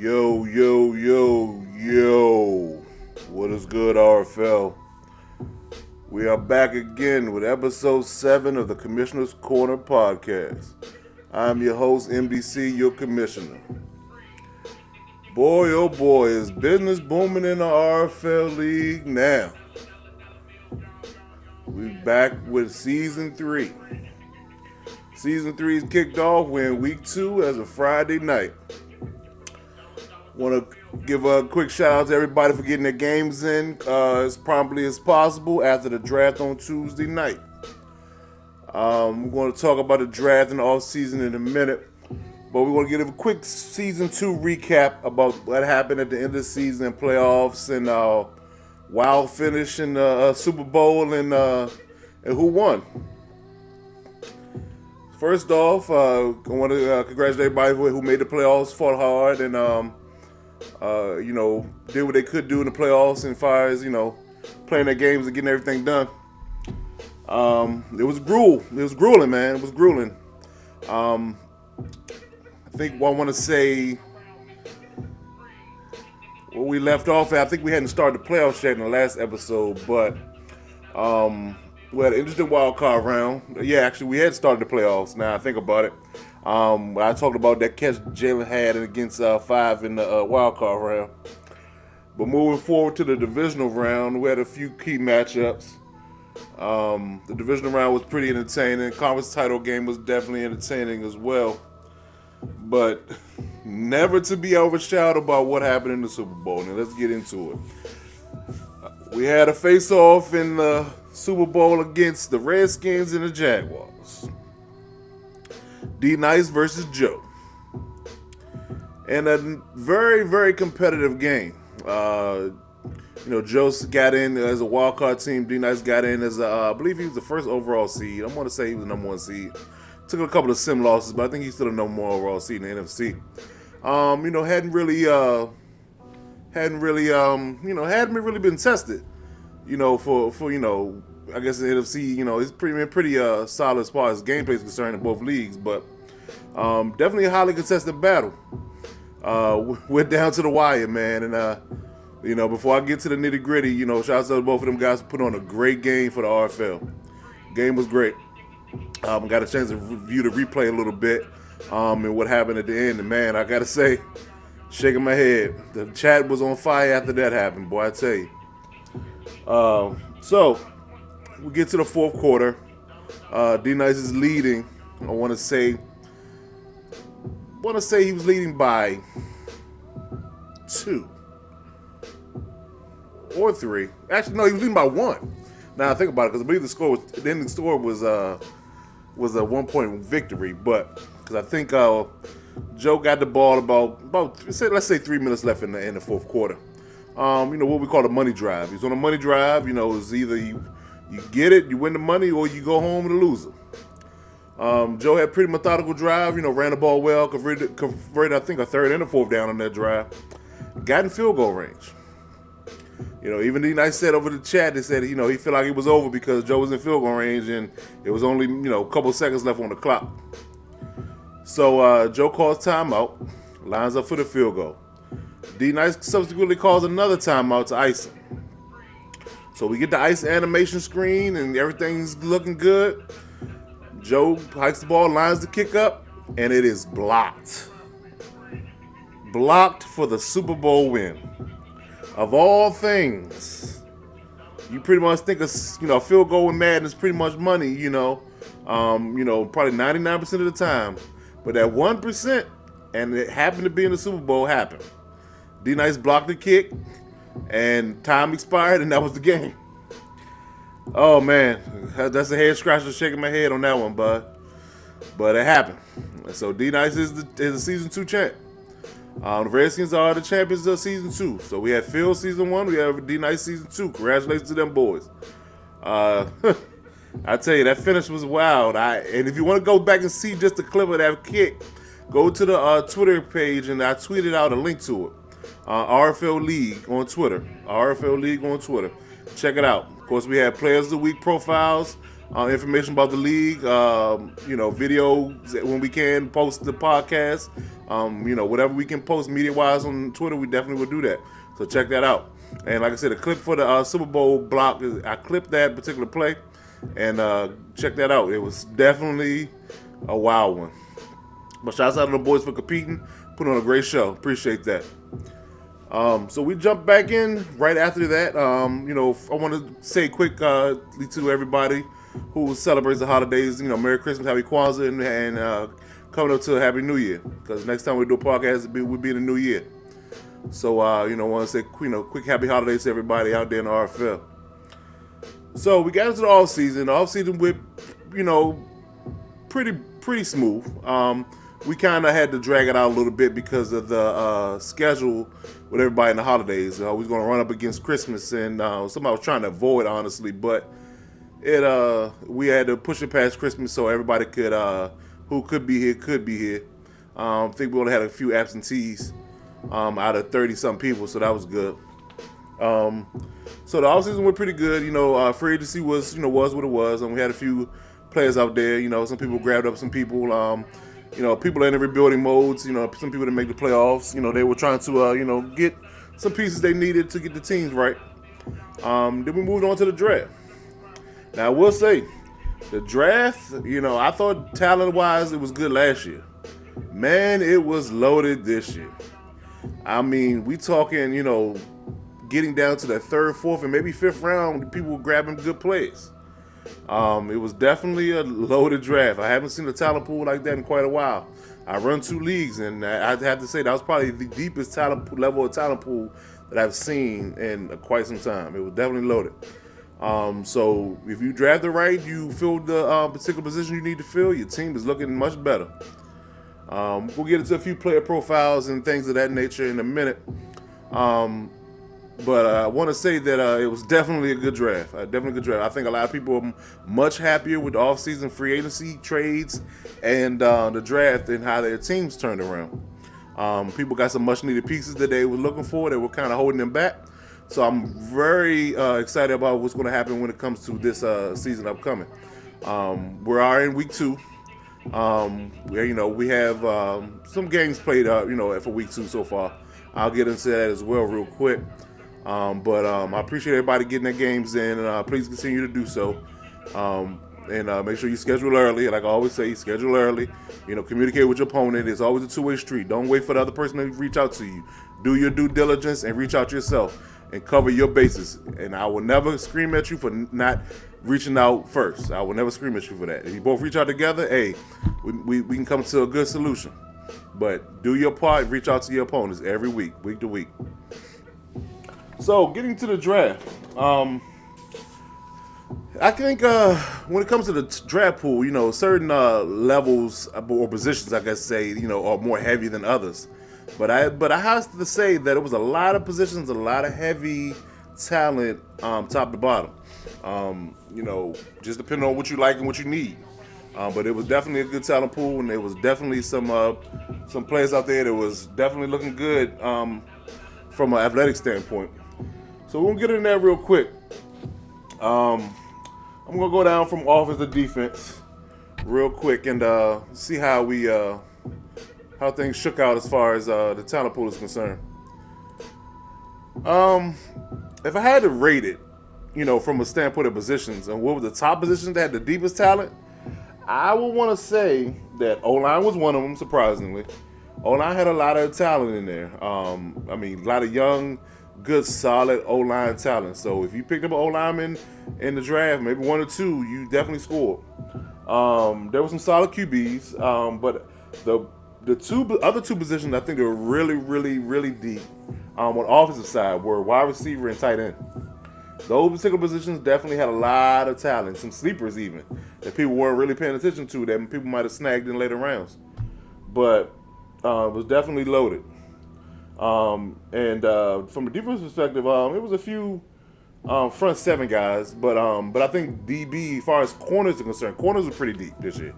Yo, yo, yo, yo. What is good, RFL? We are back again with episode 7 of the Commissioner's Corner podcast. I'm your host, MDC, your commissioner. Boy, oh boy, is business booming in the RFL league now. We back with season 3. Season 3 is kicked off. We're in week 2 as a Friday night. Want to give a quick shout out to everybody for getting their games in as promptly as possible after the draft on Tuesday night. We're going to talk about the draft and the offseason in a minute, but we want to give a quick season 2 recap about what happened at the end of the season and playoffs and wild finish in the Super Bowl and who won. First off, I want to congratulate everybody who made the playoffs, fought hard, and did what they could do in the playoffs and far as, playing their games and getting everything done. It was grueling, man. It was grueling. I think what I want to say, where we left off at, I think we hadn't started the playoffs yet in the last episode, but we had an interesting wild card round. Yeah, actually, we had started the playoffs. Now I think about it. I talked about that catch Jalen had against 5 in the wild card round. But moving forward to the divisional round, we had a few key matchups. The divisional round was pretty entertaining. Conference title game was definitely entertaining as well. But never to be overshadowed by what happened in the Super Bowl. Now let's get into it. We had a face-off in the Super Bowl against the Redskins and the Jaguars. D Nice versus Joe. And a very, very competitive game. Joe got in as a wild card team. D Nice got in as I believe he was the first overall seed. I want to say he was the number 1 seed. Took a couple of sim losses, but I think he's still the number 1 overall seed in the NFC. Hadn't really been tested. For I guess the NFC, it's pretty solid as far as gameplay is concerned in both leagues, but definitely a highly contested battle. We're down to the wire, man, and before I get to the nitty gritty, shout out to both of them guys who put on a great game for the RFL. Game was great. Got a chance to review the replay a little bit, and what happened at the end, and man, I gotta say, shaking my head. The chat was on fire after that happened, boy, I tell you. So we get to the fourth quarter. D Nice is leading. I want to say he was leading by 2 or 3. Actually, no, he was leading by 1. Now I think about it, because I believe the ending score was a 1-point victory. But because I think Joe got the ball about let's say 3 minutes left in the fourth quarter. What we call a money drive. He's on a money drive. It's either you get it, you win the money, or you go home the loser. Joe had pretty methodical drive. Ran the ball well, converted I think a third and a fourth down on that drive. Got in field goal range. Even D Nice said over the chat, they said he felt like it was over because Joe was in field goal range and it was only a couple seconds left on the clock. So Joe calls timeout, lines up for the field goal. D Nice subsequently calls another timeout to ice him. So we get the ice animation screen and everything's looking good. Joe hikes the ball, lines the kick up, and it is blocked. Blocked for the Super Bowl win. Of all things, you pretty much think a field goal in Madden is pretty much money, probably 99% of the time. But that 1%, and it happened to be in the Super Bowl, happened. D Nice blocked the kick, and time expired, and that was the game. Oh man, that's a head scratcher, shaking my head on that one, bud. But it happened. So D Nice is the season 2 champ. The Redskins are the champions of season 2. So we had Phil season 1, we have D Nice season 2. Congratulations to them boys. I tell you, that finish was wild. And if you want to go back and see just the clip of that kick, go to the Twitter page, and I tweeted out a link to it. RFL League on Twitter. RFL League on Twitter. Check it out. Of course, we have Players of the Week profiles, information about the league, videos when we can, post the podcast. Whatever we can post media-wise on Twitter, we definitely will do that. So check that out. And like I said, the clip for the Super Bowl block, I clipped that particular play, and check that out. It was definitely a wild one. But shouts out to the boys for competing, put on a great show. Appreciate that. So we jump back in right after that. I want to say quickly to everybody who celebrates the holidays, Merry Christmas, Happy Kwanzaa, and coming up to a Happy New Year. Because next time we do a podcast, we'll be in the New Year. So, I want to say, quick Happy Holidays to everybody out there in the RFL. So we got into the off season. The off season went, pretty smooth. We kind of had to drag it out a little bit because of the schedule with everybody in the holidays. We was going to run up against Christmas, and something I was trying to avoid, honestly, but we had to push it past Christmas so everybody could, who could be here. I think we only had a few absentees out of 30-something people, so that was good. So the offseason went pretty good. Free agency was what it was, and we had a few players out there. Some people grabbed up some people. People in the rebuilding modes. Some people didn't make the playoffs. They were trying to get some pieces they needed to get the teams right. Then we moved on to the draft. Now I will say, the draft. I thought talent-wise it was good last year. Man, it was loaded this year. I mean, we talking, getting down to that third, fourth, and maybe fifth round, people were grabbing good plays. It was definitely a loaded draft. I haven't seen a talent pool like that in quite a while. I run 2 leagues, and I have to say that was probably the deepest level of talent pool that I've seen in quite some time. It was definitely loaded. So if you drafted right, you filled the particular position you need to fill, your team is looking much better. We'll get into a few player profiles and things of that nature in a minute. But I want to say that it was definitely a good draft. I think a lot of people are much happier with the offseason free agency trades and the draft and how their teams turned around. People got some much needed pieces that they were looking for that were kind of holding them back. So I'm very excited about what's going to happen when it comes to this season upcoming. We are in week 2. We have some games played for week 2 so far. I'll get into that as well real quick. But I appreciate everybody getting their games in, and please continue to do so. And make sure you schedule early. Like I always say, schedule early. Communicate with your opponent. It's always a 2-way street. Don't wait for the other person to reach out to you. Do your due diligence and reach out to yourself and cover your bases. And I will never scream at you for not reaching out first. I will never scream at you for that. If you both reach out together, hey, we can come to a good solution. But do your part, reach out to your opponents every week to week. So, getting to the draft, I think when it comes to the draft pool, certain levels or positions, I guess say, are more heavy than others. But I have to say that it was a lot of positions, a lot of heavy talent, top to bottom. Just depending on what you like and what you need. But it was definitely a good talent pool, and there was definitely some players out there that was definitely looking good from an athletic standpoint. So we'll get in there real quick. I'm gonna go down from offense to defense real quick and see how things shook out as far as the talent pool is concerned. If I had to rate it, from a standpoint of positions and what were the top positions that had the deepest talent, I would want to say that O-line was one of them, surprisingly. O-line had a lot of talent in there. A lot of young, good, solid O-line talent. So if you picked up an O-lineman in the draft, maybe 1 or 2, you definitely scored. There were some solid QBs, but the other 2 positions I think they were really, really, really deep on the offensive side were wide receiver and tight end. Those particular positions definitely had a lot of talent, some sleepers even, that people weren't really paying attention to, that people might have snagged in later rounds. But it was definitely loaded. From a defense perspective, it was a few front 7 guys, but I think DB, as far as corners are concerned, corners were pretty deep this year.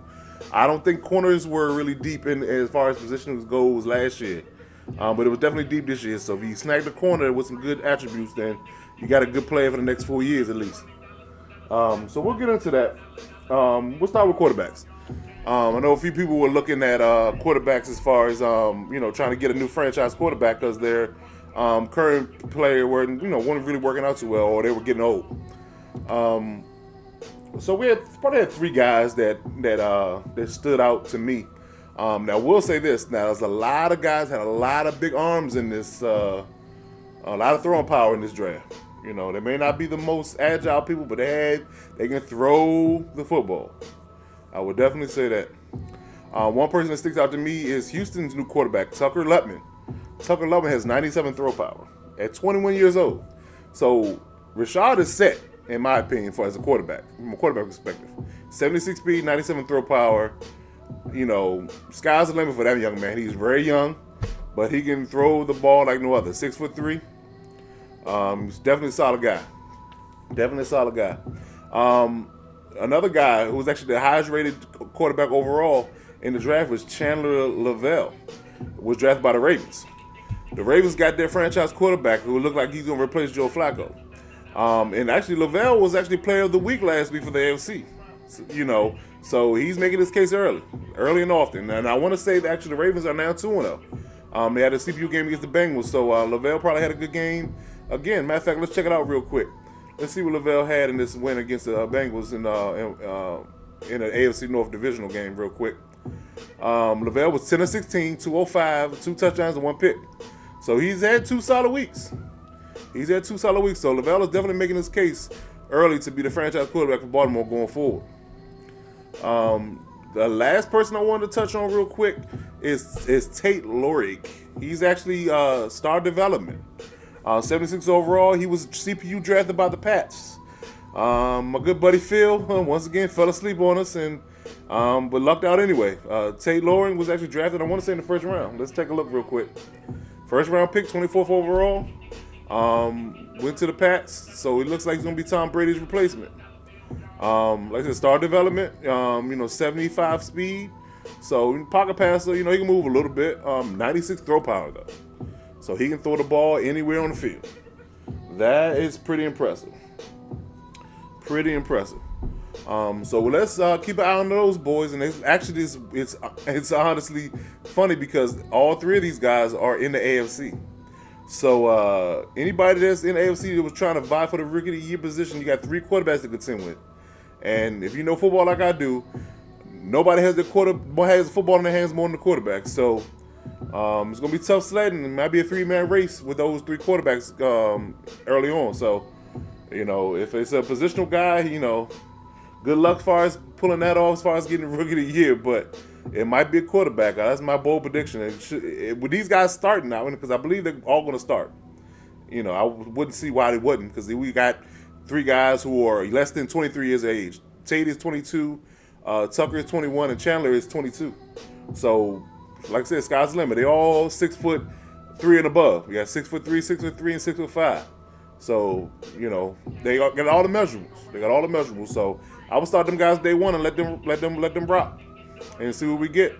I don't think corners were really deep in as far as positions goes last year, but it was definitely deep this year. So if you snagged a corner with some good attributes, then you got a good player for the next 4 years at least. So we'll get into that. We'll start with quarterbacks. I know a few people were looking at quarterbacks as far as trying to get a new franchise quarterback because their current player weren't really working out too well, or they were getting old. So we probably had three guys that stood out to me. Now we'll say this: now there's a lot of guys had a lot of big arms in this, a lot of throwing power in this draft. They may not be the most agile people, but they can throw the football. I would definitely say that. One person that sticks out to me is Houston's new quarterback, Tucker Lutman. Tucker Lutman has 97 throw power at 21 years old. So Rashad is set, in my opinion, as a quarterback, from a quarterback perspective. 76 speed, 97 throw power. Sky's the limit for that young man. He's very young, but he can throw the ball like no other. 6'3". He's definitely a solid guy. Definitely a solid guy. Another guy who was actually the highest rated quarterback overall in the draft was Chandler Lavelle, was drafted by the Ravens. The Ravens got their franchise quarterback who looked like he's going to replace Joe Flacco. And actually Lavelle was actually player of the week last week for the AFC. So he's making his case early and often. And I want to say that actually the Ravens are now 2-0. They had a CPU game against the Bengals, so Lavelle probably had a good game. Again, matter of fact, let's check it out real quick. Let's see what Lavelle had in this win against the Bengals in an AFC North divisional game real quick. Lavelle was 10-16, 205, 2 touchdowns, and 1 pick. So he's had 2 solid weeks. So Lavelle is definitely making his case early to be the franchise quarterback for Baltimore going forward. The last person I wanted to touch on real quick is Tate Lorig. He's actually star development. 76 overall. He was CPU drafted by the Pats. My good buddy Phil once again fell asleep on us but lucked out anyway. Tate Loring was actually drafted, I want to say, in the first round. Let's take a look real quick. First round pick, 24th overall. Went to the Pats, so it looks like he's going to be Tom Brady's replacement. Like I said, star development, 75 speed. So pocket passer, he can move a little bit. 96 throw power though. So he can throw the ball anywhere on the field. That is pretty impressive. So let's keep an eye on those boys. And it's honestly funny because all three of these guys are in the AFC. So anybody that's in the AFC that was trying to vie for the Rookie of the Year position, you got 3 quarterbacks to contend with. And if you know football like I do, nobody has has football in their hands more than the quarterback. So it's going to be tough sledding. It might be a 3-man race with those 3 quarterbacks early on. So, if it's a positional guy, good luck as far as pulling that off as far as getting the Rookie of the Year. But it might be a quarterback. That's my bold prediction. With these guys starting now, because I believe they're all going to start. I wouldn't see why they wouldn't, because we got 3 guys who are less than 23 years of age. Tate is 22, Tucker is 21, and Chandler is 22. So, like I said, sky's the limit. They all 6'3" and above. We got 6'3", 6'3", and 6'5". So, they got all the measurables. So I would start them guys day one and let them rock and see what we get.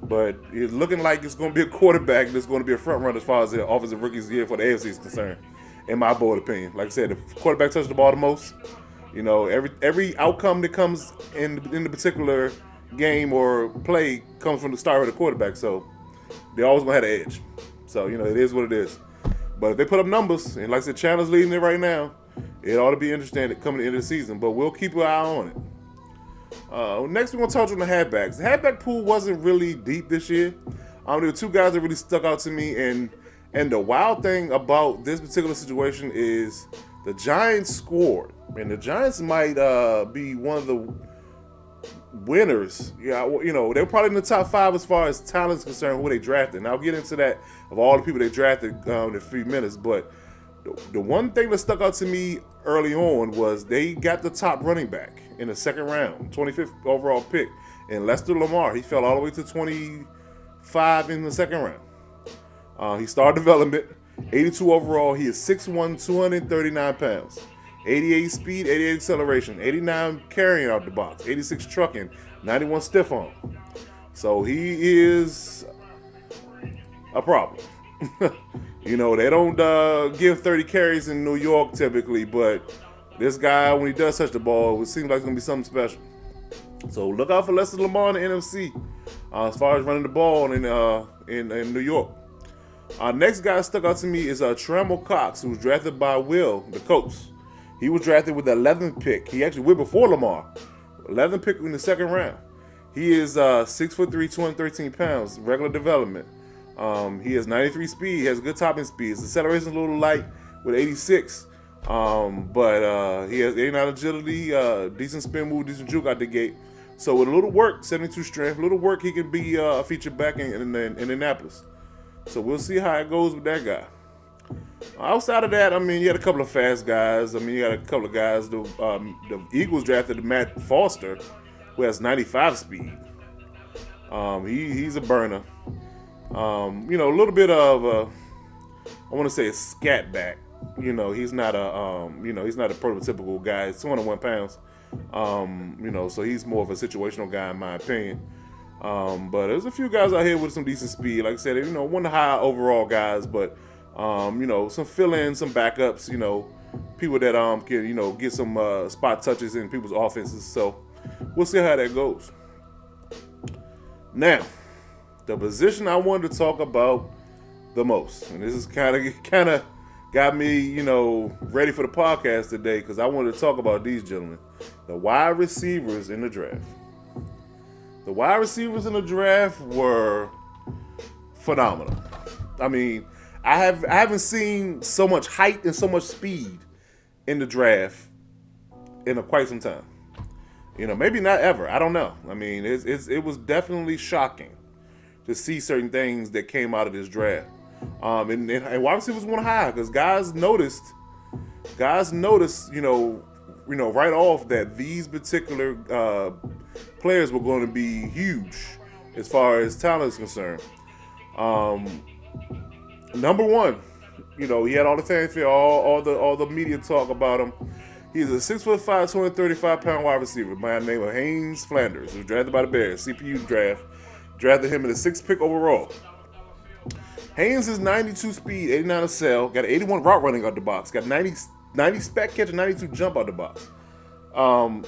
But it's looking like it's going to be a quarterback that's going to be a front runner as far as the offensive rookies here for the AFC is concerned, in my bold opinion. Like I said, the quarterback touches the ball the most. Every outcome that comes in the particular game or play comes from the start of the quarterback. So they always going to have an edge. So, it is what it is. But if they put up numbers, and like I said, Chandler's leading it right now, it ought to be interesting coming into the season. But we'll keep an eye on it. Next, we're going to touch on the halfbacks. The halfback pool wasn't really deep this year. There were 2 guys that really stuck out to me. And the wild thing about this particular situation is the Giants scored. And the Giants might be one of the winners. They were probably in the top 5 as far as talent is concerned, who they drafted. And I'll get into that of all the people they drafted in a few minutes. But the one thing that stuck out to me early on was they got the top running back in the second round, 25th overall pick, and Lester Lamar. He fell all the way to 25 in the second round. He started development, 82 overall. He is 6'1", 239 pounds. 88 speed, 88 acceleration, 89 carrying out the box, 86 trucking, 91 stiff arm. So he is a problem. They don't give 30 carries in New York typically, but this guy, when he does touch the ball, it seems like it's going to be something special. So look out for Lester Lamar in the NFC as far as running the ball in New York. Our next guy stuck out to me is Trammell Cox, who was drafted by Will, the coach. He was drafted with the 11th pick. He actually went before Lamar. 11th pick in the second round. He is 6'3", 213 pounds, regular development. He has 93 speed. He has good topping speed. His acceleration is a little light with 86. But he has 89 agility, decent spin move, decent juke out the gate. So with a little work, 72 strength, a little work, he can be a feature back in Indianapolis. So we'll see how it goes with that guy. Outside of that, I mean, you had a couple of fast guys. I mean, you had a couple of guys. The Eagles drafted Matt Foster, who has 95 speed. He's a burner. A little bit of I want to say a scat back. He's not a he's not a prototypical guy. He's 201 pounds. So he's more of a situational guy in my opinion. But there's a few guys out here with some decent speed. Like I said, one of the high overall guys, but some fill-ins, some backups, people that can, get some spot touches in people's offenses. So we'll see how that goes. Now, the position I wanted to talk about the most, and this is kind of got me, ready for the podcast today, because I wanted to talk about these gentlemen, the wide receivers in the draft. The wide receivers in the draft were phenomenal. I mean, I haven't seen so much height and so much speed in the draft in quite some time. Maybe not ever. I don't know. I mean, it was definitely shocking to see certain things that came out of this draft. And wide receivers went high because guys noticed, right off that these particular players were going to be huge as far as talent is concerned. Number one, he had all the fanfare, all the media talk about him. He's a 6'5", 235-pound wide receiver by the name of Haynes Flanders, who was drafted by the Bears. CPU draft drafted him in the 6th pick overall. Haynes is 92 speed, 89 accel, got 81 route running out the box, got 90 spec catch and 92 jump out the box. I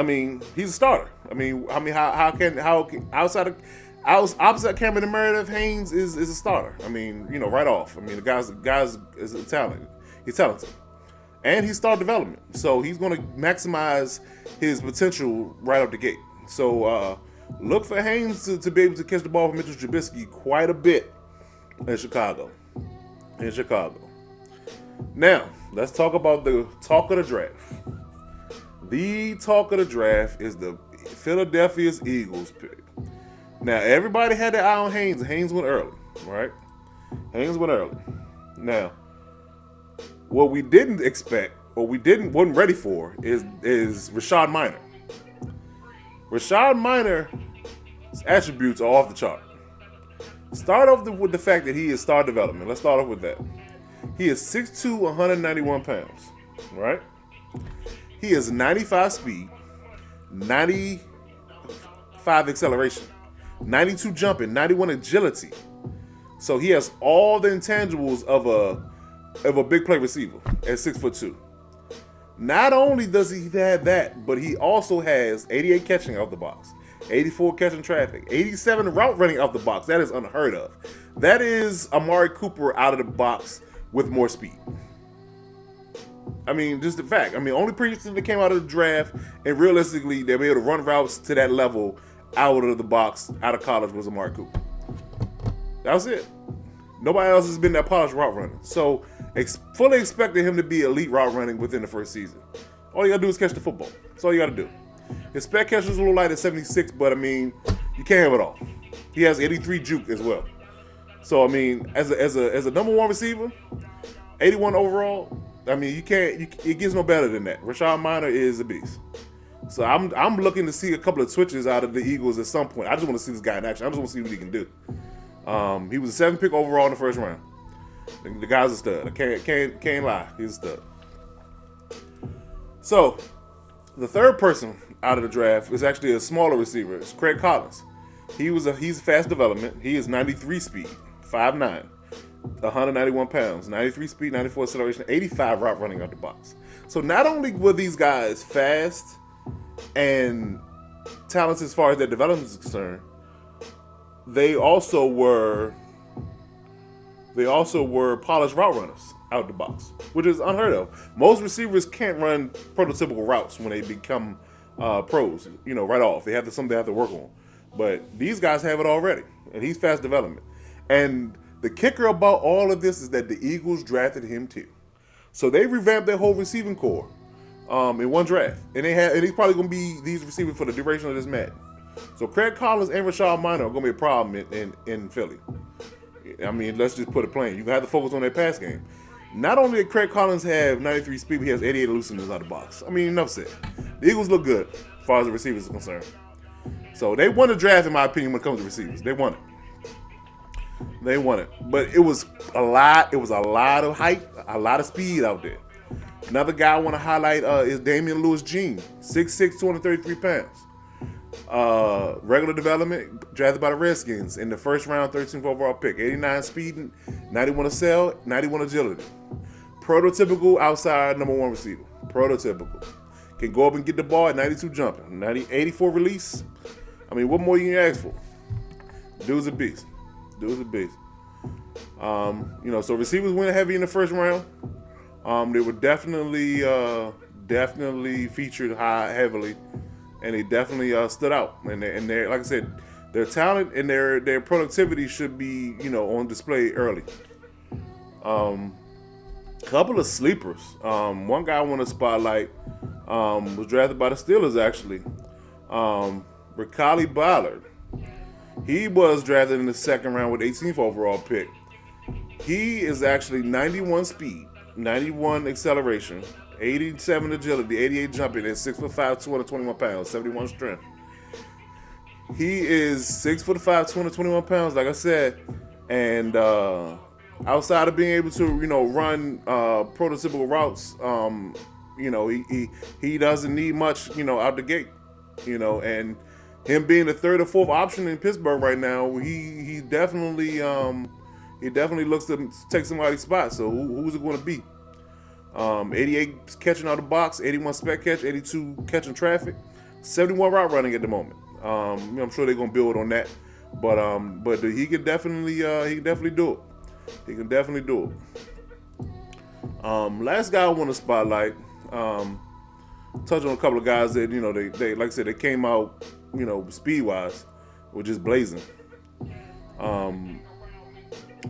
mean, he's a starter. I mean, how outside of opposite Cameron Meredith, Haynes is a starter. I mean, right off. I mean, the guy's is a talent. He's talented, and he's started development, so he's going to maximize his potential right out the gate. So look for Haynes to be able to catch the ball from Mitchell Trubisky quite a bit in Chicago. Now, let's talk about the talk of the draft. The talk of the draft is the Philadelphia Eagles pick. Now, everybody had their eye on Haynes, and Haynes went early, right? Haynes went early. Now, what we didn't expect, or wasn't ready for, is Rashad Minor. Rashad Minor's attributes are off the chart. Start off with the fact that he is star development. Let's start off with that. He is 6'2", 191 pounds, right? He is 95 speed, 95 acceleration, 92 jumping, 91 agility. So he has all the intangibles of a big play receiver at 6'2". Not only does he have that, but he also has 88 catching out the box, 84 catching traffic, 87 route running out the box. That is unheard of. That is Amari Cooper out of the box with more speed. I mean, just the fact. I mean, only person that came out of the draft and realistically they were able to run routes to that level out of the box, out of college, was Amari Cooper. That was it. Nobody else has been that polished route runner. So, fully expected him to be elite route running within the first season. All you got to do is catch the football. That's all you got to do. His spec catch was a little light at 76, but I mean, you can't have it all. He has 83 juke as well. So, I mean, as a number one receiver, 81 overall, I mean, it gets no better than that. Rashad Minor is a beast. So I'm looking to see a couple of twitches out of the Eagles at some point. I just want to see this guy in action. I just want to see what he can do. He was a 7th pick overall in the first round. The guy's a stud. I can't lie. He's a stud. So the third person out of the draft is actually a smaller receiver. It's Craig Collins. He's fast development. He is 93 speed, 5'9", 191 pounds, 93 speed, 94 acceleration, 85 route running out the box. So not only were these guys fast and talents as far as their development is concerned, they also were polished route runners out the box, which is unheard of. Most receivers can't run prototypical routes when they become pros, right off. They have something they have to work on. But these guys have it already, and he's fast development. And the kicker about all of this is that the Eagles drafted him too. So they revamped their whole receiving core in one draft, and he's probably going to be these receivers for the duration of this Madden. So Craig Collins and Rashad Minor are going to be a problem in Philly. I mean, let's just put it plain. You have to focus on their pass game. Not only did Craig Collins have 93 speed, but he has 88 elusiveness out of the box. I mean, enough said. The Eagles look good as far as the receivers are concerned. So they won the draft, in my opinion, when it comes to receivers. They won it. But it was a lot of height, a lot of speed out there. Another guy I want to highlight is Damian Lewis-Jean, 6'6", 233 pounds. Regular development, drafted by the Redskins in the first round, 13th overall pick. 89 speed, 91 accel, 91 agility. Prototypical outside number one receiver. Prototypical. Can go up and get the ball at 92 jumping. 84 release. I mean, what more you can ask for? Dude's a beast. So receivers went heavy in the first round. They were definitely featured heavily, and they definitely stood out. And they're, like I said, their talent and their productivity should be on display early. Couple of sleepers. One guy I want to spotlight was drafted by the Steelers actually. Ricali Ballard. He was drafted in the second round with 18th overall pick. He is actually 91 speed, 91 acceleration, 87 agility, 88 jumping, and 6'5", 221 pounds, 71 strength. He is 6'5", 221 pounds, like I said, and outside of being able to run prototypical routes, he doesn't need much out the gate, and him being the third or fourth option in Pittsburgh right now, he definitely looks to take somebody's spot. So who's it going to be? 88 catching out of the box, 81 spec catch, 82 catching traffic, 71 route running at the moment. I'm sure they're going to build on that, but he can definitely do it. He can definitely do it. Last guy I want to spotlight. Touch on a couple of guys that they like I said, they came out speed wise were just blazing.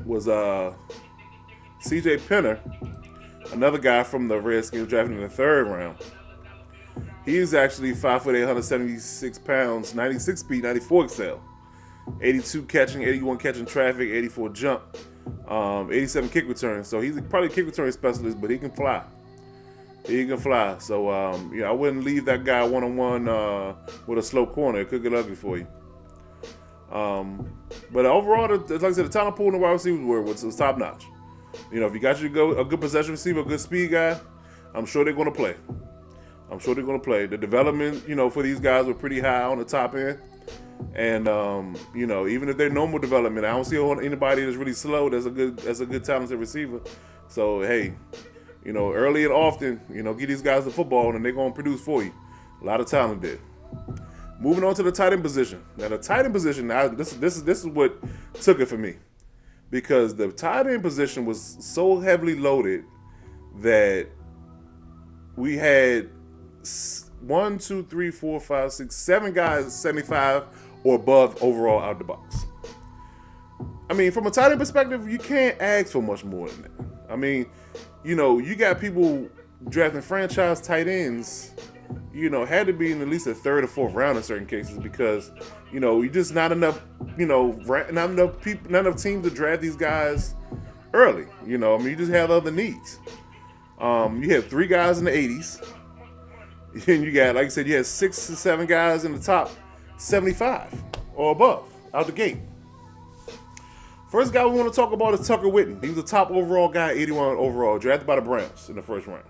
Was C.J. Penner, another guy from the Redskins, drafted in the third round. He's actually 5'8", 176 pounds, 96 speed, 94 excel, 82 catching, 81 catching traffic, 84 jump, 87 kick return. So he's probably a kick return specialist, but he can fly. So I wouldn't leave that guy one-on-one with a slow corner. It could get ugly for you. But overall, like I said, the talent pool in the wide receivers was top notch. If you got a good possession receiver, a good speed guy, I'm sure they're going to play. The development, for these guys were pretty high on the top end. And even if they're normal development, I don't see anybody that's really slow that's a good talented receiver. So hey, early and often, get these guys the football and they're going to produce for you. A lot of talent there. Moving on to the tight end position. Now the tight end position, this is what took it for me, because the tight end position was so heavily loaded that we had 1, 2, 3, 4, 5, 6, 7 guys 75 or above overall out the box. I mean, from a tight end perspective, you can't ask for much more than that. I mean, you got people drafting franchise tight ends, had to be in at least a third or fourth round in certain cases, because, you just not enough teams to draft these guys early. You just have other needs. You have 3 guys in the 80s, and you got, like I said, you had 6 to 7 guys in the top 75 or above out the gate. First guy we want to talk about is Tucker Whitten. He was a top overall guy, 81 overall, drafted by the Browns in the first round.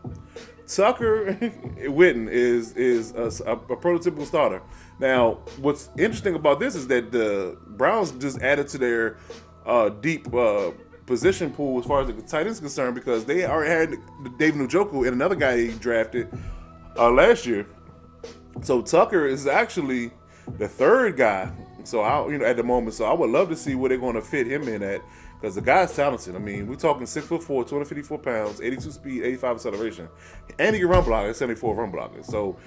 Tucker Whitten is a prototypical starter. Now, what's interesting about this is that the Browns just added to their deep position pool as far as the tight ends is concerned, because they already had David Njoku and another guy he drafted last year. So Tucker is actually The third guy, so at the moment, so I would love to see where they're going to fit him in at, because the guy's talented. I mean, we're talking 6'4", 254 pounds, 82 speed, 85 acceleration, and he can run block at 74 run blocking. So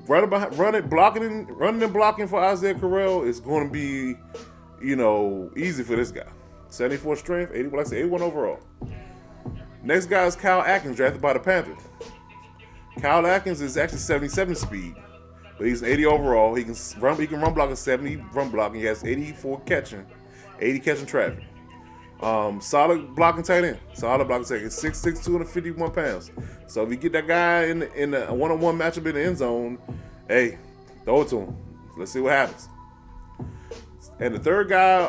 running and blocking for Isaiah Correll is going to be, easy for this guy. 74 strength, 81 overall. Next guy is Kyle Atkins, drafted by the Panthers. Kyle Atkins is actually 77 speed, but he's an 80 overall. He can run block at 70 run blocking. He has 84 catching, 80 catching traffic. Solid blocking tight end. Solid blocking tight end. 6'6", 251 pounds. So if you get that guy in a one-on-one matchup in the end zone, hey, throw it to him. Let's see what happens. And the third guy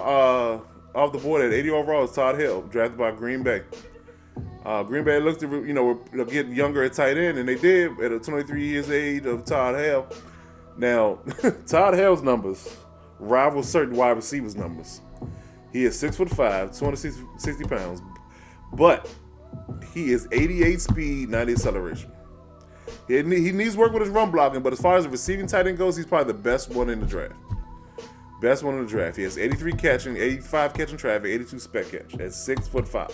off the board at 80 overall is Todd Hill, drafted by Green Bay. Green Bay looks to get younger at tight end, and they did at a 23 years age of Todd Hill. Now, Todd Hill's numbers rival certain wide receivers' numbers. He is 6'5", 260 pounds, but he is 88 speed, 90 acceleration. He needs work with his run blocking, but as far as the receiving tight end goes, he's probably the best one in the draft. Best one in the draft. He has 83 catching, 85 catching traffic, 82 spec catch at 6'5".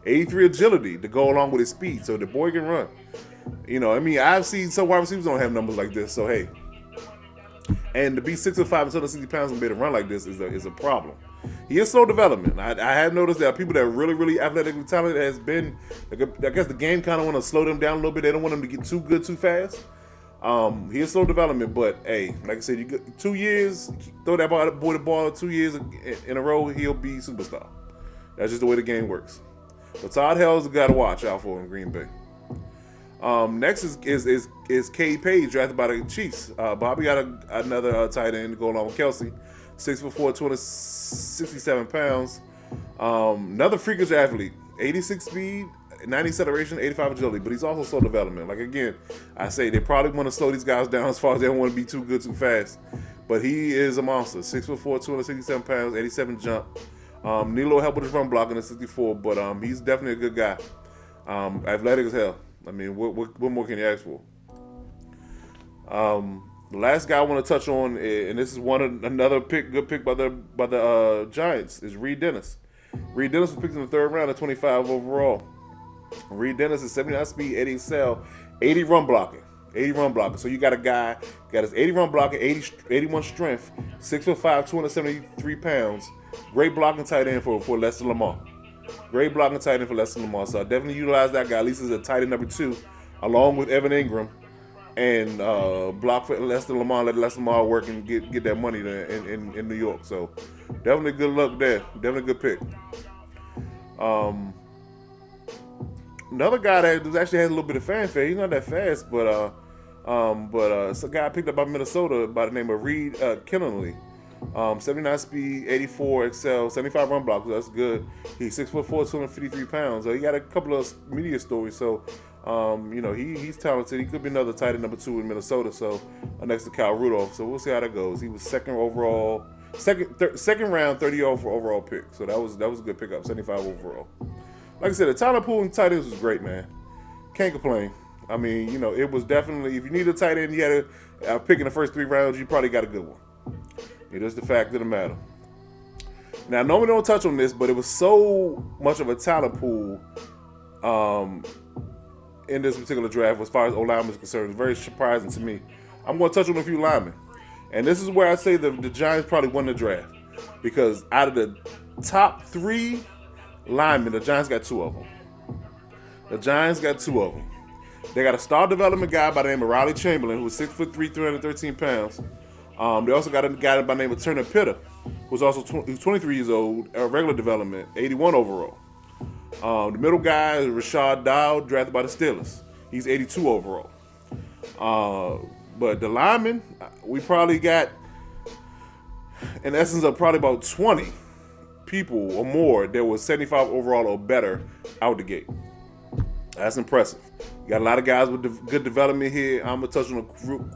83 agility to go along with his speed, so the boy can run. I've seen some wide receivers don't have numbers like this, so hey. And to be 6'5" and 260 pounds and be able to run like this is a problem. He is slow development. I have noticed that people that are really, really athletically talented has been, I guess the game kind of want to slow them down a little bit. They don't want them to get too good too fast. He is slow development, but hey, like I said, you get 2 years, throw that boy the ball 2 years in a row, he'll be superstar. That's just the way the game works. But Todd Hill is a guy to watch out for in Green Bay. Next is Cade Page, drafted by the Chiefs. Bobby got another tight end to go along with Kelsey. 6'4", 267 pounds. Another freakish athlete. 86 speed, 90 acceleration, 85 agility. But he's also slow development. Like again, I say they probably want to slow these guys down as far as they don't want to be too good too fast. But he is a monster. 6'4", 267 pounds, 87 jump. Need a little help with his run blocking at 64, but he's definitely a good guy. Athletic as hell. I mean, what more can you ask for? The last guy I want to touch on, and this is another good pick by the Giants, is Reed Dennis. Reed Dennis was picked in the third round at 25 overall. Reed Dennis is 79 speed, 80 excel, 80 run blocking. 80 run blocking. So you got a guy got his 80 run blocking, 81 strength, 6'5", 273 pounds. Great blocking tight end for Lester Lamar. Great blocking tight end for Lester Lamar. So I definitely utilize that guy, at least as a tight end number 2, along with Evan Ingram, and block for Lester Lamar, let Lester Lamar work and get that money in New York. So definitely good luck there. Definitely good pick. Another guy that actually has a little bit of fanfare. He's not that fast, but it's a guy picked up by Minnesota by the name of Reed Kennelly. 79 speed, 84 excel, 75 run block. That's good. He's 6'4", 253 pounds. He got a couple of media stories. So, he's talented. He could be another tight end number 2 in Minnesota. So, next to Kyle Rudolph. So we'll see how that goes. He was second round, 30 overall pick. So that was a good pickup. 75 overall. Like I said, the talent pool in tight ends was great, man. Can't complain. I mean, it was definitely, if you need a tight end, you had a pick in the first 3 rounds, you probably got a good one. It is the fact of the matter. Now, normally don't touch on this, but it was so much of a talent pool in this particular draft as far as O-linemen is concerned. It's very surprising to me. I'm going to touch on a few linemen. And this is where I say the Giants probably won the draft. Because out of the top 3 linemen, the Giants got 2 of them. They got a star development guy by the name of Riley Chamberlain, who was 6'3", 313 pounds. They also got a guy by the name of Turner Pitter, who's also 23 years old, regular development, 81 overall. The middle guy is Rashad Dowd, drafted by the Steelers. He's 82 overall. But the linemen, we probably got, in essence, of probably about 20 people or more that was 75 overall or better out the gate. That's impressive. You got a lot of guys with good development here. I'm going to touch on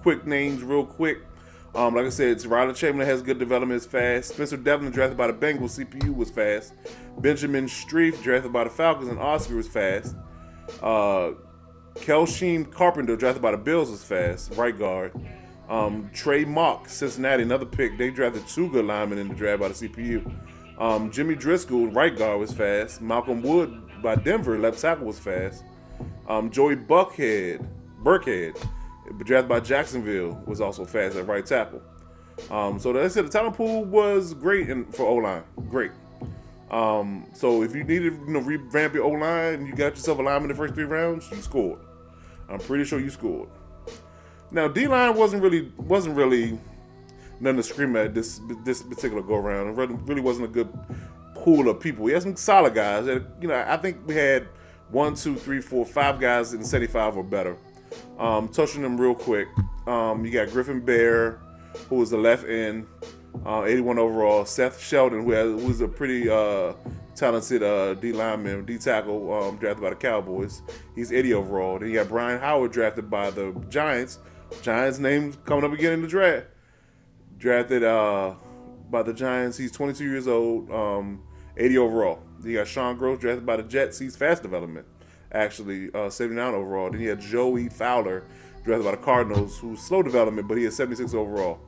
quick names real quick. Like I said, Riley Chamberlain has good development, is fast. Spencer Devlin, drafted by the Bengals, CPU was fast. Benjamin Streif, drafted by the Falcons, and Oscar was fast. Kelsheem Carpenter, drafted by the Bills, was fast, right guard. Trey Mock, Cincinnati, another pick. They drafted 2 good linemen in the draft by the CPU. Jimmy Driscoll, right guard, was fast. Malcolm Wood by Denver, left tackle, was fast. Joey Burkhead, drafted by Jacksonville, was also fast at right tackle. So like I said, the talent pool was great for O-line. Great. So if you needed revamp your O-line and you got yourself a lineman in the first 3 rounds, you scored. I'm pretty sure you scored. Now D-line wasn't really nothing to scream at this particular go around. It really wasn't a good pool of people. We had some solid guys. I think we had 1, 2, 3, 4, 5 guys in 75 or better. Touching them real quick. You got Griffin Bear, who was the left end, 81 overall. Seth Sheldon, who's a pretty talented D lineman, D tackle, drafted by the Cowboys. He's 80 overall. Then you got Brian Howard, drafted by the Giants. Giants name's coming up again in the draft. Drafted by the Giants. He's 22 years old, 80 overall. Then you got Sean Gross, drafted by the Jets. He's fast development, actually, 79 overall. Then you had Joey Fowler, drafted by the Cardinals, who's slow development, but he has 76 overall.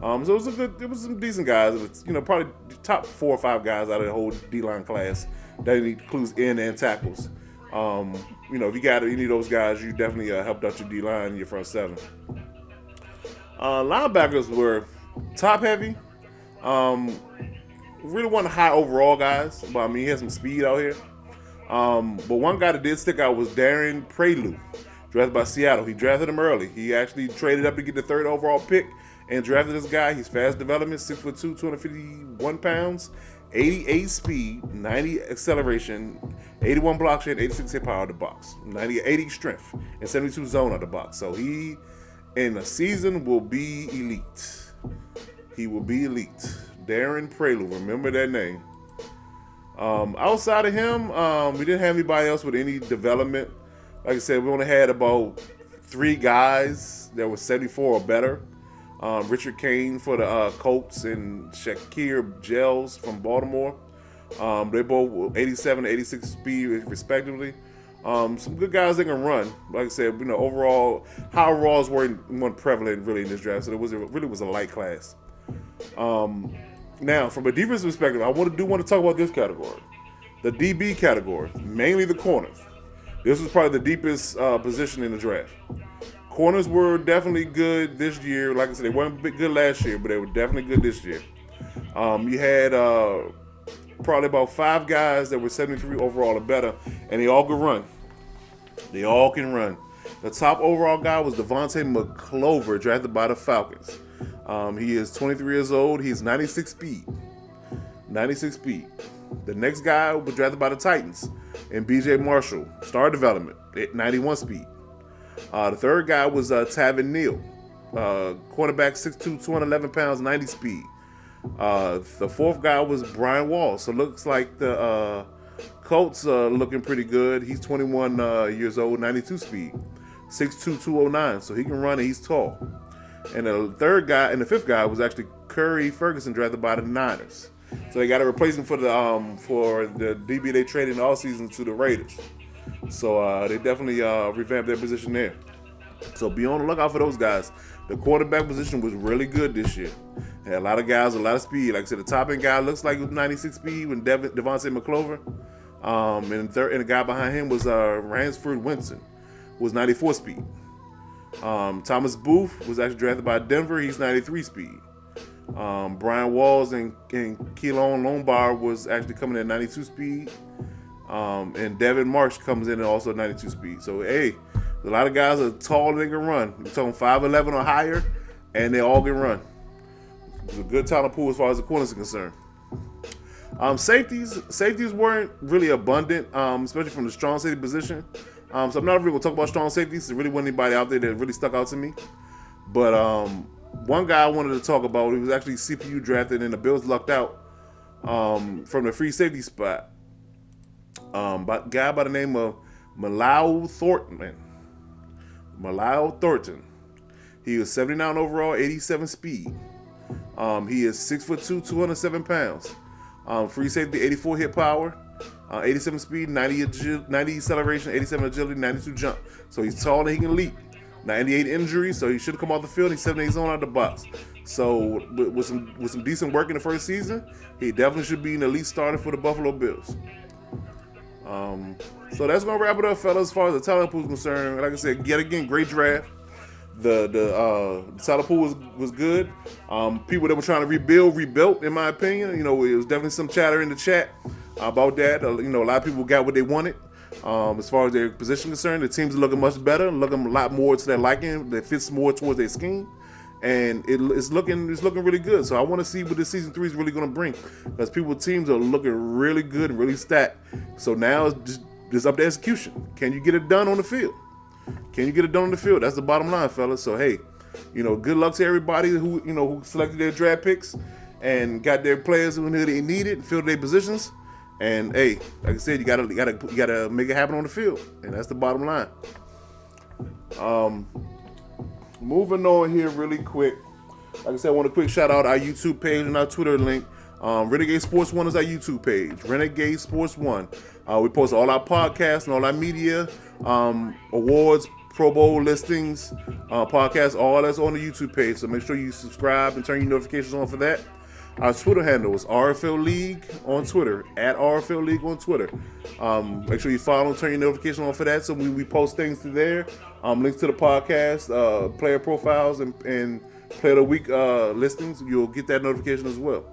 So it was some decent guys. It's, probably the top 4 or 5 guys out of the whole D-line class. That includes end and tackles. If you got any of those guys, you definitely helped out your D-line in your front 7. Linebackers were top heavy. Really wasn't high overall guys, but he had some speed out here. But one guy that did stick out was Darren Prelude, drafted by Seattle. He drafted him early. He actually traded up to get the 3rd overall pick and drafted this guy. He's fast development, 6'2", 251 pounds, 88 speed, 90 acceleration, 81 block share, 86 hit power out of the box, 80 strength, and 72 zone out of the box. So he, in a season, will be elite. He will be elite. Darren Prelude, remember that name. Outside of him, we didn't have anybody else with any development. Like I said, we only had about 3 guys that were 74 or better. Richard Kane for the Colts and Shakir Gels from Baltimore. They both were 87 and 86 speed respectively. Some good guys that can run. Like I said, overall, high raws weren't prevalent really in this draft, so it really was a light class. Now, from a defense perspective, I want to talk about this category, the DB category, mainly the corners. This was probably the deepest position in the draft. Corners were definitely good this year. Like I said, they weren't good last year, but they were definitely good this year. You had probably about 5 guys that were 73 overall or better, and they all could run. They all can run. The top overall guy was Devontae McClover, drafted by the Falcons. He is 23 years old. He is 96 speed. 96 speed. The next guy was drafted by the Titans, and B.J. Marshall, star development, at 91 speed. The third guy was Tavin Neal, quarterback, 6'2", 211 pounds, 90 speed. The fourth guy was Brian Wall. So it looks like the Colts looking pretty good. He's 21 years old, 92 speed, 6'2", 209. So he can run and he's tall. And the fifth guy was actually Curry Ferguson, drafted by the Niners. So they got a replacement for the DB they traded in all season to the Raiders. So they definitely revamped their position there. So be on the lookout for those guys. The quarterback position was really good this year. Had a lot of guys, a lot of speed. Like I said, the top end guy looks like 96 speed when Devontae McClover. And the guy behind him was Ransford Winston, who was 94 speed. Thomas Booth was actually drafted by Denver. He's 93 speed. Brian Walls and Keelan Lombard was actually coming in at 92 speed. And Devin Marsh comes in at also 92 speed. So, hey, a lot of guys are tall and they can run. We're talking 5'11" or higher, and they all can run. It's a good talent pool as far as the corners are concerned. Safeties weren't really abundant, especially from the strong safety position. So I'm not really going to talk about strong safeties. There really wasn't anybody out there that really stuck out to me. But one guy I wanted to talk about, he was actually CPU drafted, and the Bills lucked out from the free safety spot. A guy by the name of Malau Thornton. He was 79 overall, 87 speed. He is 6'2", 207 pounds. Free safety, 84 hit power, 87 speed, 90 acceleration, 87 agility, 92 jump. So he's tall and he can leap. 98 injuries, so he should come off the field. He's 7 days on out of the box. So with some decent work in the first season, he definitely should be an elite starter for the Buffalo Bills. So that's gonna wrap it up, fellas. As far as the talent pool is concerned, like I said, yet again, great draft. The talent pool was good. People that were trying to rebuilt, in my opinion. You know, it was definitely some chatter in the chat about that. You know, a lot of people got what they wanted. As far as their position concerned, the teams are looking much better, looking a lot more to their liking. That fits more towards their scheme, and it's looking really good. So I want to see what this season 3 is really going to bring, because teams are looking really good and really stacked. So now it's just up to execution. Can you get it done on the field? Can you get it done on the field? That's the bottom line, fellas. So hey, you know, good luck to everybody who selected their draft picks and got their players who they needed, filled their positions. And hey, like I said, you gotta make it happen on the field, and that's the bottom line. Moving on here really quick. Like I said, I want to quick shout out our YouTube page and our Twitter link. Renegade Sports 1 is our YouTube page. Renegade Sports 1. We post all our podcasts and all our media, awards, Pro Bowl listings, podcasts, all that's on the YouTube page. So make sure you subscribe and turn your notifications on for that. Our Twitter handle is RFL League on Twitter, at RFL League on Twitter. Make sure you follow and turn your notification on for that. So we post things to there. Links to the podcast, player profiles, and player of the week listings. You'll get that notification as well.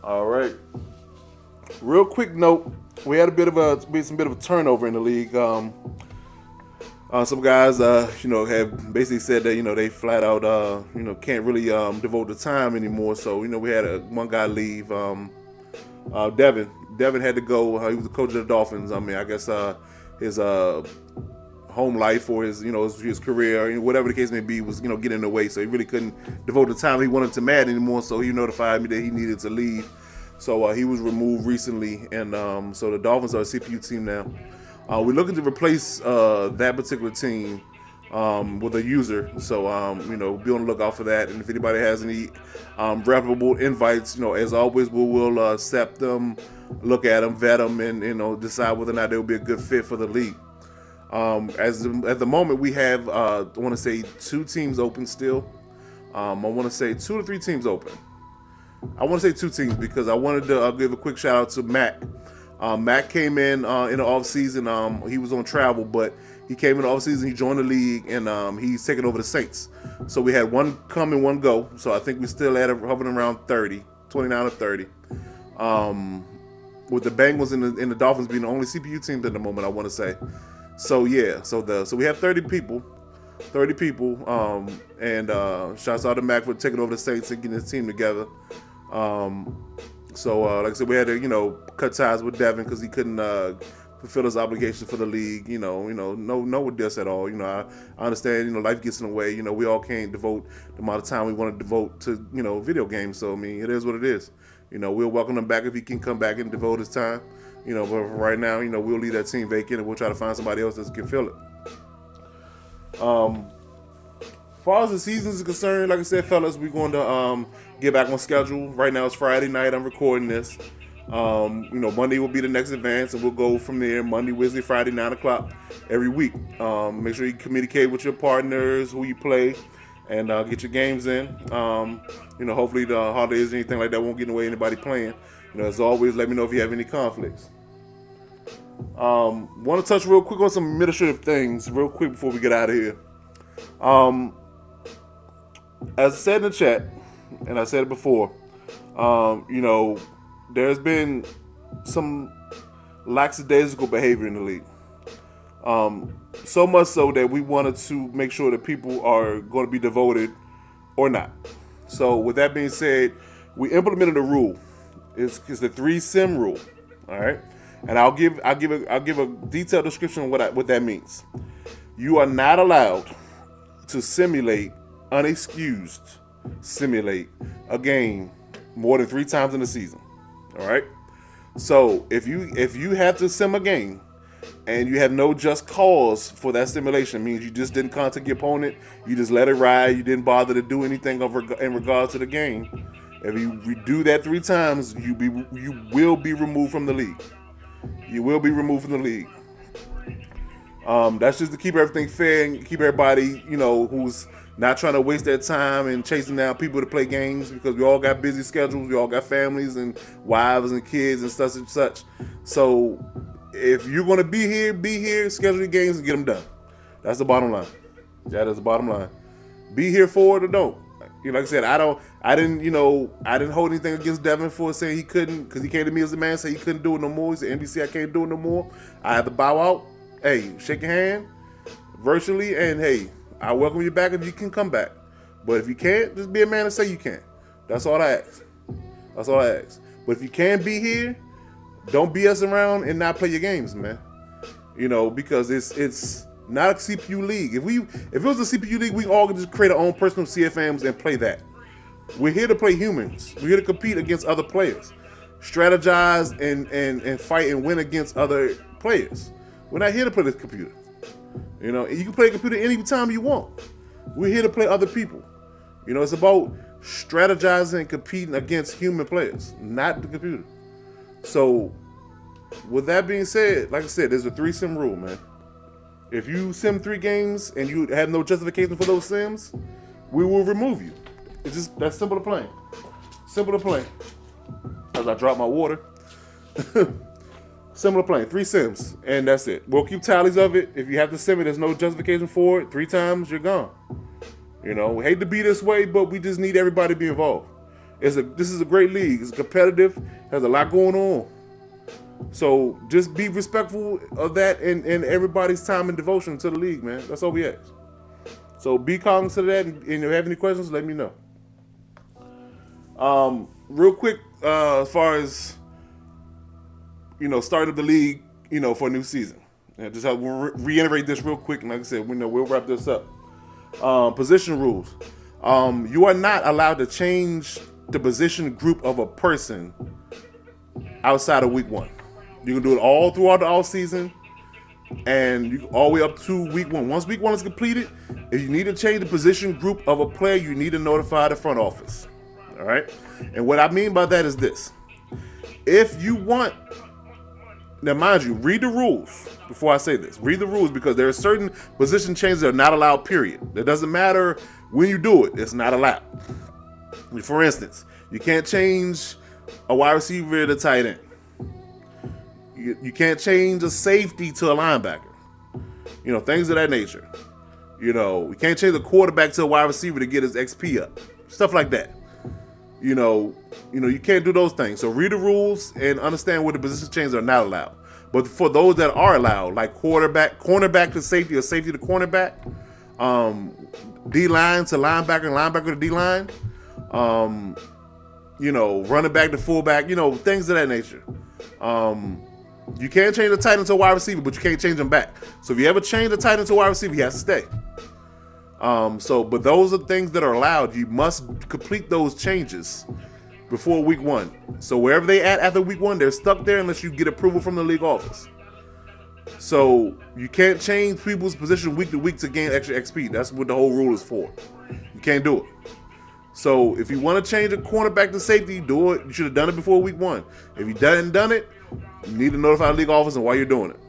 All right. Real quick note: we had a bit of a turnover in the league. Some guys, have basically said that they flat out, can't really devote the time anymore. So we had one guy leave. Devin had to go. He was the coach of the Dolphins. I mean, I guess his home life or his career, whatever the case may be, was getting in the way. So he really couldn't devote the time he wanted to Matt anymore. So he notified me that he needed to leave. So he was removed recently, and so the Dolphins are a CPU team now. We're looking to replace that particular team with a user. So be on the lookout for that. And if anybody has any reputable invites, as always, we'll accept them, look at them, vet them, and decide whether or not they'll be a good fit for the league. At the moment, we have I want to say 2 teams open still. I want to say 2 to 3 teams open. I want to say 2 teams because I wanted to give a quick shout out to Mac. Mac came in the off season. He was on travel, but he came in the off season. He joined the league, and he's taking over the Saints. So we had 1 come and 1 go. So I think we still hovering around 30, 29 or 30. With the Bengals and the Dolphins being the only CPU teams at the moment, I want to say. So yeah, so we have 30 people. And shouts out to Mac for taking over the Saints and getting his team together. So like I said, we had to cut ties with Devin because he couldn't fulfill his obligations for the league. No with this at all. I understand. Life gets in the way. We all can't devote the amount of time we want to devote to video games. So I mean, it is what it is. We'll welcome him back if he can come back and devote his time. But for right now, we'll leave that team vacant and we'll try to find somebody else that can fill it. As far as the season is concerned, like I said, fellas, we're going to get back on schedule. Right now it's Friday night. I'm recording this. Monday will be the next advance, and we'll go from there. Monday, Wednesday, Friday, 9 o'clock every week. Make sure you communicate with your partners, who you play, and get your games in. Hopefully the holidays or anything like that won't get in the way of anybody playing. As always, let me know if you have any conflicts. Want to touch real quick on some administrative things real quick before we get out of here. As I said in the chat, and I said it before, there's been some lackadaisical behavior in the league. So much so that we wanted to make sure that people are going to be devoted or not. So with that being said, we implemented a rule. It's the 3-sim rule. All right. And I'll give a detailed description of what that means. You are not allowed to unexcused simulate a game more than 3 times in the season. All right. So if you have to sim a game and you have no just cause for that simulation, means you just didn't contact your opponent, you just let it ride, you didn't bother to do anything in regards to the game. If you do that 3 times, you will be removed from the league. You will be removed from the league. That's just to keep everything fair and keep everybody, who's not trying to waste their time and chasing down people to play games, because we all got busy schedules, we all got families and wives and kids and such and such. So if you're going to be here, schedule your games and get them done. That's the bottom line. That is the bottom line. Be here for it or don't. Like I said, I didn't hold anything against Devin for saying he couldn't, because he came to me as a man, said he couldn't do it no more. He said, NBC, I can't do it no more. I had to bow out. Hey, shake your hand virtually, and hey, I welcome you back if you can come back. But if you can't, just be a man and say you can. That's all I ask. That's all I ask. But if you can be here, don't BS around and not play your games, man. Because it's not a CPU league. If it was a CPU league, we all could just create our own personal CFMs and play that. We're here to play humans. We're here to compete against other players, strategize and fight and win against other players. We're not here to play this computer. You can play a computer any time you want. We're here to play other people. It's about strategizing and competing against human players, not the computer. So, with that being said, like I said, there's a 3-sim rule, man. If you sim 3 games and you have no justification for those sims, we will remove you. It's just that simple to plain. Simple to plain. As I drop my water. Simple to plain. 3 sims, and that's it. We'll keep tallies of it. If you have to sim it, there's no justification for it. 3 times, you're gone. We hate to be this way, but we just need everybody to be involved. This is a great league. It's competitive. Has a lot going on. So just be respectful of that and everybody's time and devotion to the league, man. That's all we ask. So be cognizant of that, and if you have any questions, let me know. Real quick, as far as start of the league, for a new season. And just have reiterate this real quick, and like I said, we'll wrap this up. Position rules. You are not allowed to change the position group of a person outside of week 1. You can do it all throughout the off season, and all the way up to week 1. Once week 1 is completed, if you need to change the position group of a player, you need to notify the front office. All right? And what I mean by that is this. If you want, now mind you, read the rules before I say this. Read the rules, because there are certain position changes that are not allowed, period. It doesn't matter when you do it. It's not allowed. For instance, you can't change a wide receiver to tight end. You can't change a safety to a linebacker. Things of that nature. We can't change a quarterback to a wide receiver to get his XP up. Stuff like that. You can't do those things. So read the rules and understand what the position changes are not allowed. But for those that are allowed, like cornerback to safety, or safety to cornerback, D-line to linebacker, and linebacker to D-line, running back to fullback, things of that nature. You can't change the tight end to a wide receiver, but you can't change them back. So if you ever change the tight end to a wide receiver, he has to stay. But those are things that are allowed. You must complete those changes before week 1. So wherever they at after week 1, they're stuck there unless you get approval from the league office. So you can't change people's position week to week to gain extra XP. That's what the whole rule is for. You can't do it. So if you want to change a cornerback to safety, do it. You should have done it before week 1. If you hadn't done it, you need to notify the league office and why you're doing it.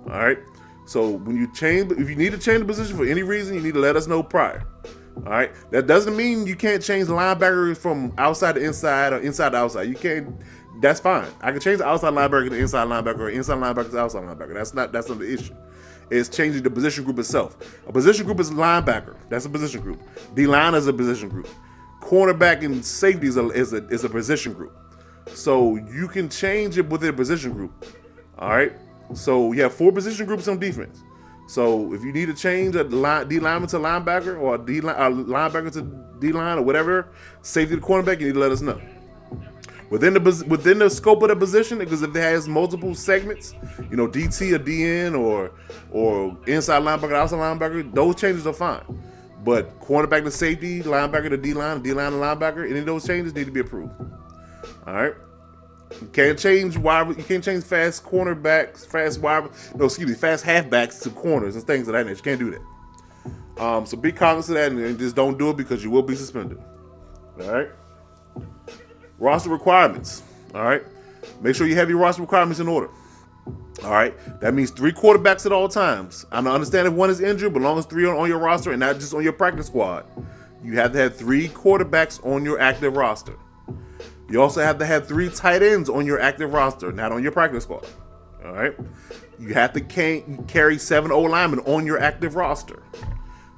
All right. So if you need to change the position for any reason, you need to let us know prior. All right. That doesn't mean you can't change the linebacker from outside to inside or inside to outside. You can't. That's fine. I can change the outside linebacker to inside linebacker, or inside linebacker to outside linebacker. That's not the issue. It's changing the position group itself. A position group is linebacker. That's a position group. D-line is a position group. Cornerback and safety is a position group. So you can change it within a position group. All right. So you have 4 position groups on defense. So if you need to change a D-lineman to linebacker, or a linebacker to D-line, or whatever, safety to cornerback, you need to let us know. Within the scope of the position, because if it has multiple segments, DT or DN or inside linebacker, outside linebacker, those changes are fine. But cornerback to safety, linebacker to D-line, D-line to linebacker, any of those changes need to be approved. All right. You can't change fast cornerbacks, fast halfbacks to corners and things of that nature. You can't do that. So be cognizant of that and just don't do it, because you will be suspended. All right. Roster requirements. All right. Make sure you have your roster requirements in order. All right, that means 3 quarterbacks at all times. I understand if one is injured, but as long as 3 are on your roster and not just on your practice squad, you have to have 3 quarterbacks on your active roster. You also have to have 3 tight ends on your active roster, not on your practice squad. All right, you have to carry 7 O linemen on your active roster.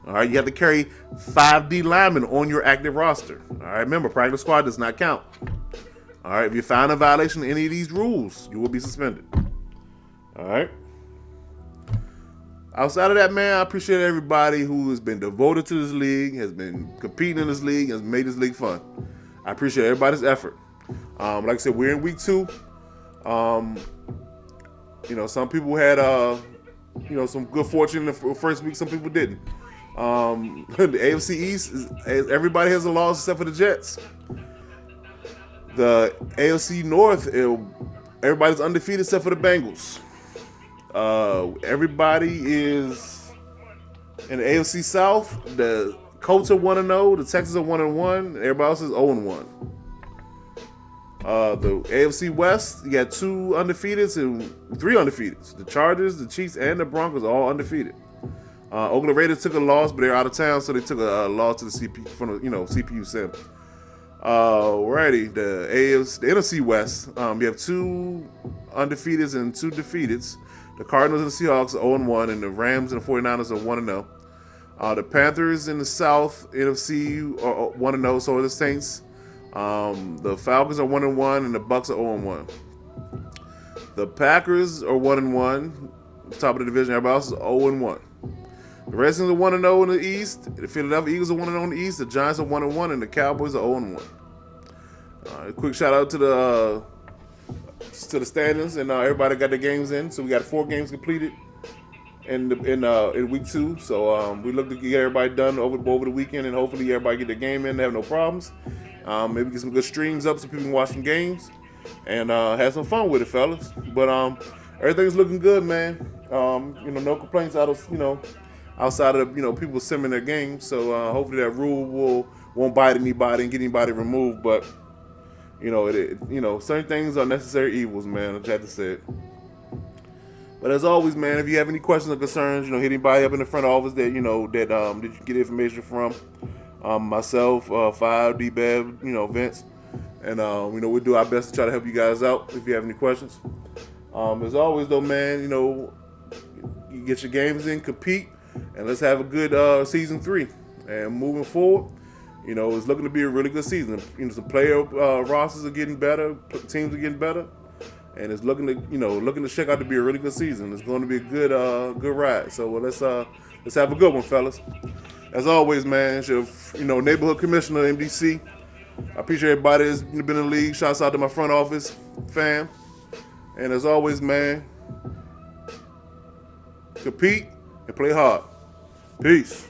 All right, you have to carry 5 D linemen on your active roster. All right, remember, practice squad does not count. All right, if you find a violation of any of these rules, you will be suspended. All right. Outside of that, man, I appreciate everybody who has been devoted to this league, has been competing in this league, has made this league fun. I appreciate everybody's effort. Like I said, we're in week 2. Some people had some good fortune in the first week. Some people didn't. The AFC East, everybody has a loss except for the Jets. The AFC North, everybody's undefeated except for the Bengals. Everybody is in the AFC South. The Colts are 1-0. The Texans are 1-1. Everybody else is 0-1. The AFC West, you got 2 undefeateds and 3 undefeateds. The Chargers, the Chiefs, and the Broncos are all undefeated. Oakland Raiders took a loss, but they're out of town, so they took a loss to the CPU Sim. Alrighty, the NFC West, you have 2 undefeateds and 2 defeateds. The Cardinals and the Seahawks are 0-1, and the Rams and the 49ers are 1-0. The Panthers in the South NFC are 1-0, so are the Saints. The Falcons are 1-1, and the Bucks are 0-1. The Packers are 1-1, top of the division. Everybody else is 0-1. The Redskins are 1-0 in the East. The Philadelphia Eagles are 1-0 in the East. The Giants are 1-1, and the Cowboys are 0-1. Quick shout out to the standings, and everybody got their games in. So we got 4 games completed in week 2. So we look to get everybody done over the weekend, and hopefully everybody get their game in and have no problems. Maybe get some good streams up so people can watch some games and have some fun with it, fellas. But everything's looking good, man. No complaints outside of people simming their games. So hopefully that rule won't bite anybody and get anybody removed. But certain things are necessary evils, man. I just have to say it. But as always, man, if you have any questions or concerns, hit anybody up in the front office that you get information from. Myself, 5D Bev, Vince, and we'll do our best to try to help you guys out if you have any questions. As always, though, man, you get your games in, compete, and let's have a good season 3. And moving forward, it's looking to be a really good season. Some player rosters are getting better, teams are getting better, and it's looking to check out to be a really good season. It's going to be a good ride. So let's have a good one, fellas. As always, man, it's your neighborhood commissioner, MDC. I appreciate everybody that's been in the league. Shouts out to my front office fam. And as always, man, compete and play hard. Peace.